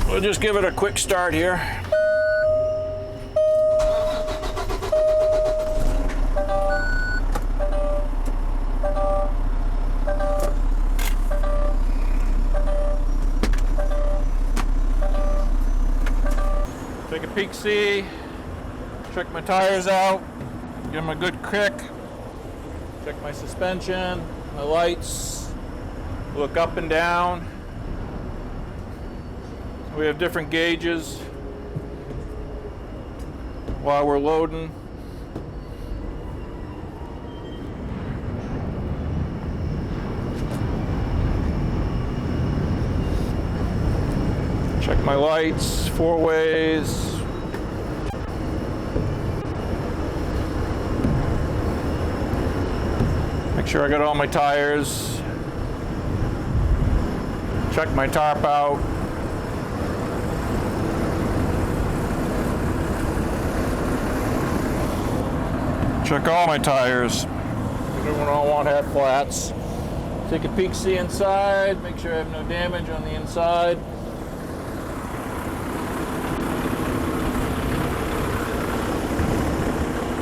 We'll just give it a quick start here. Take a peek, see, check my tires out, give them a good kick, check my suspension, my lights, look up and down. We have different gauges while we're loading. Check my lights, 4 ways. Make sure I got all my tires. Check my tarp out. Check all my tires. Everyone all want to have flats. Take a peek, see inside. Make sure I have no damage on the inside.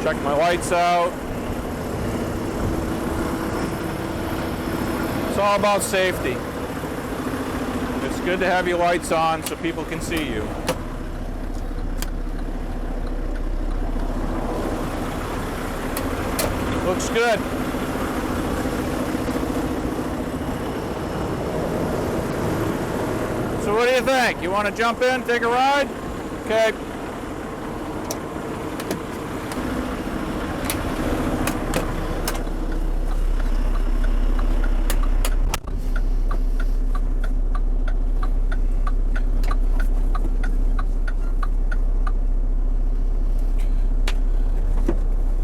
Check my lights out. It's all about safety. It's good to have your lights on so people can see you. Looks good. So what do you think? You want to jump in, take a ride? Okay.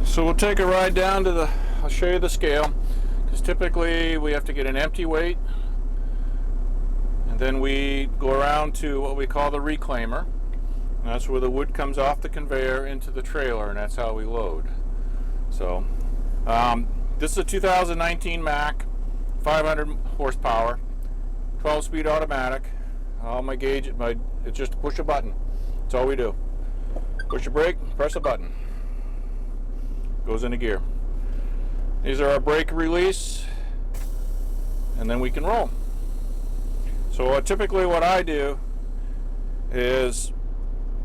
So we'll take a ride down to I'll show you the scale, because typically we have to get an empty weight, and then we go around to what we call the reclaimer. And that's where the wood comes off the conveyor into the trailer, and that's how we load. So this is a 2019 Mack, 500 horsepower, 12-speed automatic. All my gauge, it's just push a button. That's all we do. Push a brake, press a button. Goes into gear. These are our brake release, and then we can roll. So typically what I do is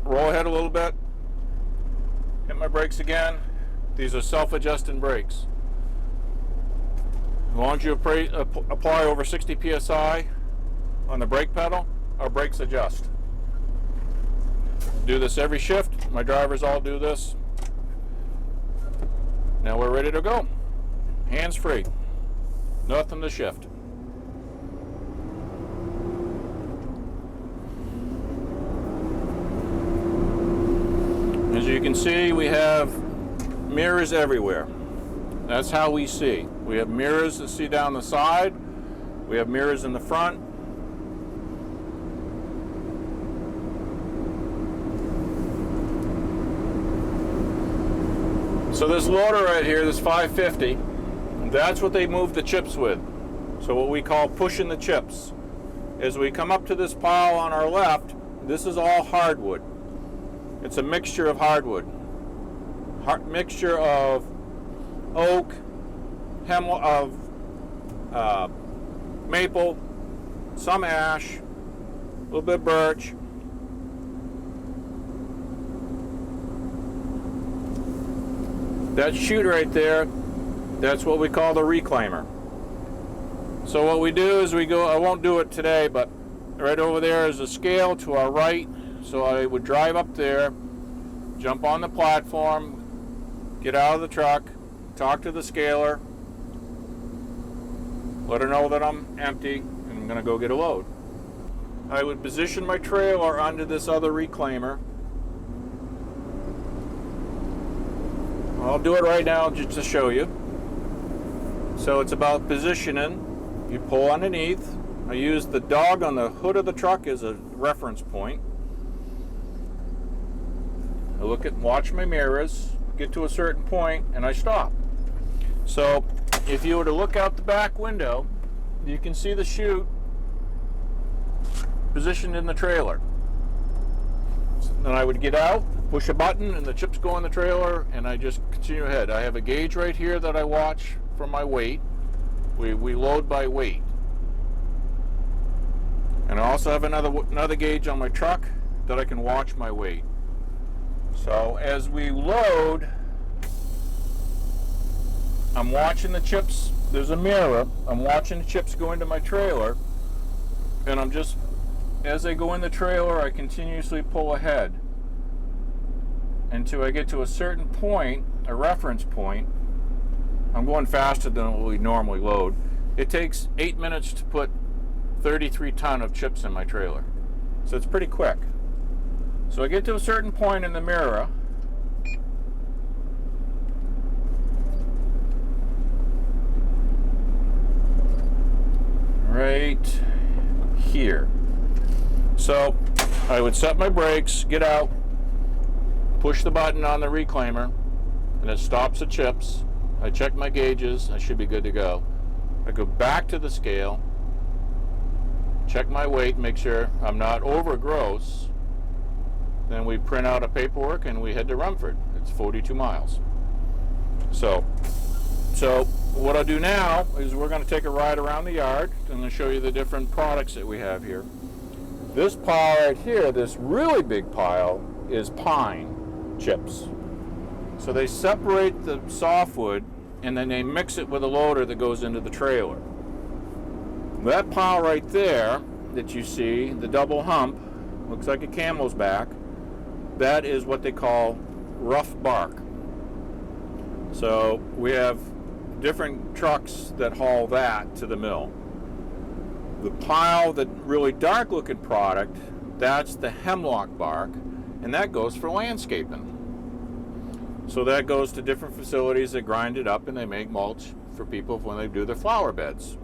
roll ahead a little bit, hit my brakes again. These are self-adjusting brakes. As long as you apply over 60 psi on the brake pedal, our brakes adjust. Do this every shift. My drivers all do this. Now we're ready to go. Hands free. Nothing to shift. As you can see, we have mirrors everywhere. That's how we see. We have mirrors to see down the side. We have mirrors in the front. So this loader right here, this 550, that's what they move the chips with. So what we call pushing the chips. As we come up to this pile on our left, this is all hardwood. It's a mixture of hardwood. Mixture of oak, maple, some ash, a little bit of birch. That chute right there, that's what we call the reclaimer. So what we do is we go, I won't do it today, but right over there is a scale to our right. So I would drive up there, jump on the platform, get out of the truck, talk to the scaler, let her know that I'm empty and I'm gonna go get a load. I would position my trailer onto this other reclaimer. I'll do it right now just to show you. So it's about positioning. You pull underneath. I use the dog on the hood of the truck as a reference point. I watch my mirrors, get to a certain point, and I stop. So if you were to look out the back window, you can see the chute positioned in the trailer. and I would get out, push a button, and the chips go in the trailer, and I just continue ahead. I have a gauge right here that I watch for my weight. We load by weight. And I also have another gauge on my truck that I can watch my weight. So as we load, I'm watching the chips. There's a mirror. I'm watching the chips go into my trailer, and I'm just, as they go in the trailer, I continuously pull ahead until I get to a certain point, a reference point. I'm going faster than what we normally load. It takes 8 minutes to put 33 ton of chips in my trailer. So it's pretty quick. So I get to a certain point in the mirror. Right here. So I would set my brakes, get out, push the button on the reclaimer, and it stops the chips. I check my gauges, I should be good to go. I go back to the scale, check my weight, make sure I'm not over gross. Then we print out a paperwork and we head to Rumford. It's 42 miles. So what I'll do now is we're going to take a ride around the yard and I'll show you the different products that we have here. This pile right here, this really big pile, is pine chips. So they separate the softwood and then they mix it with a loader that goes into the trailer. That pile right there that you see, the double hump, looks like a camel's back, that is what they call rough bark. So we have different trucks that haul that to the mill. The pile, the really dark looking product, that's the hemlock bark, and that goes for landscaping. So that goes to different facilities that grind it up and they make mulch for people when they do their flower beds.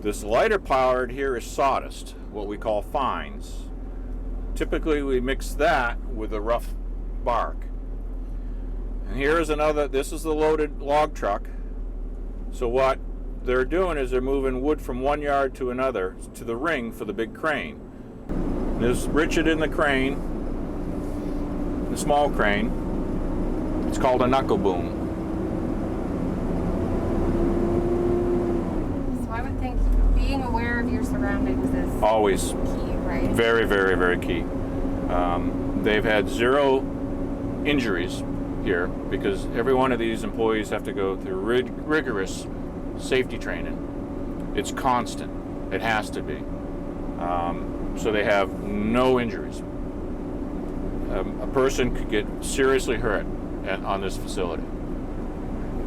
This lighter pile right here is sawdust, what we call fines. Typically we mix that with a rough bark. And here's another, this is the loaded log truck. So what they're doing is they're moving wood from one yard to another to the ring for the big crane. There's Richard in the crane, the small crane. It's called a knuckle boom. So I would think being aware of your surroundings is always key, right? Very, very, very key. They've had 0 injuries here because every one of these employees have to go through rigorous safety training. It's constant. It has to be. So they have no injuries. A person could get seriously hurt on this facility.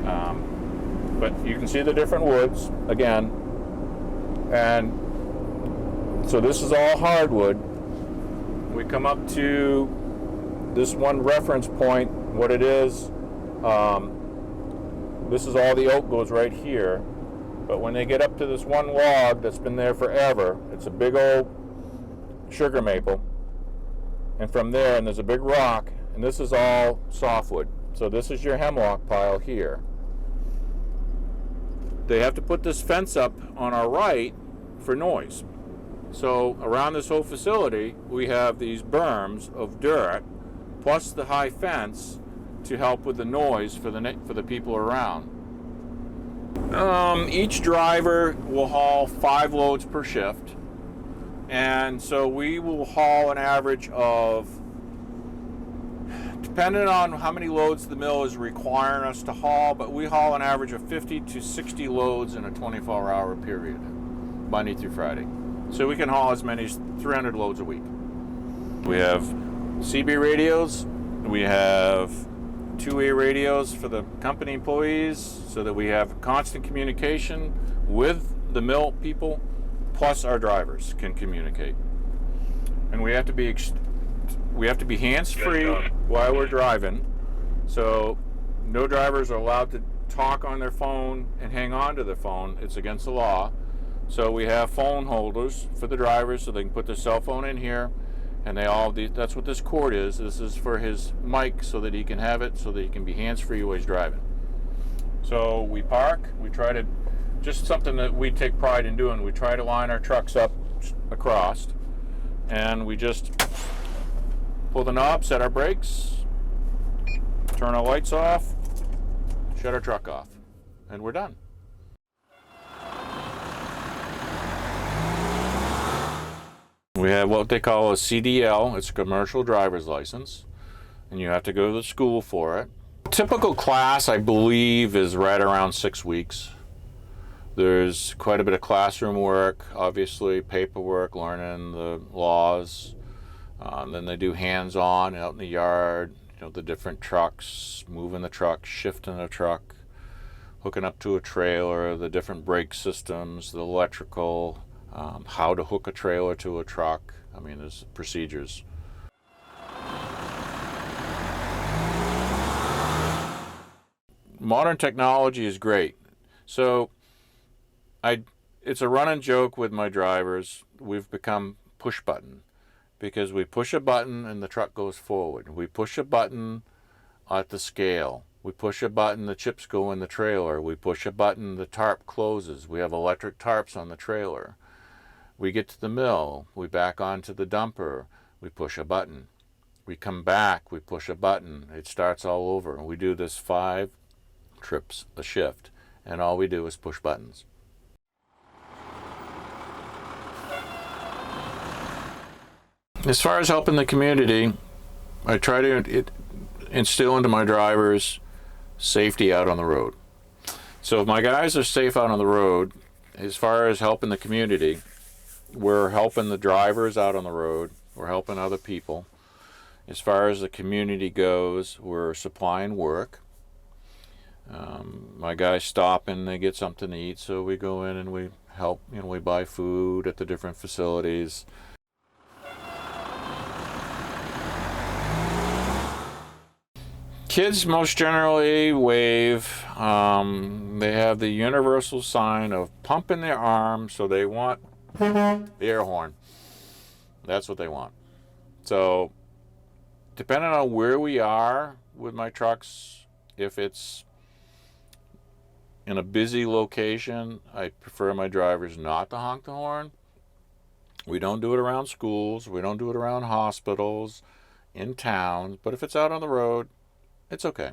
But you can see the different woods again. And so this is all hardwood. We come up to this one reference point, what it is. This is all the oak goes right here. But when they get up to this one log that's been there forever, it's a big old sugar maple. And from there, and there's a big rock, and this is all softwood. So this is your hemlock pile here. They have to put this fence up on our right for noise. So around this whole facility, we have these berms of dirt, plus the high fence to help with the noise for the people around. Each driver will haul 5 loads per shift. And so we will haul an average of, depending on how many loads the mill is requiring us to haul, but we haul an average of 50 to 60 loads in a 24-hour period, Monday through Friday. So we can haul as many as 300 loads a week. We have CB radios, we have 2-way radios for the company employees so that we have constant communication with the mill people, plus our drivers can communicate. And we have to be hands-free while we're driving. So no drivers are allowed to talk on their phone and hang on to their phone. It's against the law. So we have phone holders for the drivers so they can put their cell phone in here, and that's what this cord is. This is for his mic so that he can have it so that he can be hands-free while he's driving. So we park, we try to, just something that we take pride in doing, we try to line our trucks up across, and we just pull the knob, set our brakes, turn our lights off, shut our truck off, and we're done. We have what they call a CDL. It's a commercial driver's license, and you have to go to the school for it. Typical class, I believe, is right around 6 weeks. There's quite a bit of classroom work, obviously, paperwork, learning the laws. Then they do hands-on out in the yard, the different trucks, moving the truck, shifting the truck, hooking up to a trailer, the different brake systems, the electrical, how to hook a trailer to a truck. I mean, there's procedures. Modern technology is great. So it's a running joke with my drivers. We've become push button, because we push a button and the truck goes forward. We push a button at the scale. We push a button, the chips go in the trailer. We push a button, the tarp closes. We have electric tarps on the trailer. We get to the mill, we back onto the dumper, we push a button. We come back, we push a button, it starts all over. And we do this 5 trips a shift, and all we do is push buttons. As far as helping the community, I try to instill into my drivers safety out on the road. So if my guys are safe out on the road, as far as helping the community, we're helping the drivers out on the road, we're helping other people. As far as the community goes, we're supplying work. My guys stop and they get something to eat, so we go in and we help, we buy food at the different facilities. Kids most generally wave. They have the universal sign of pumping their arms, so they want the air horn. That's what they want. So depending on where we are with my trucks, if it's in a busy location, I prefer my drivers not to honk the horn. We don't do it around schools. We don't do it around hospitals, in towns. But if it's out on the road, it's okay.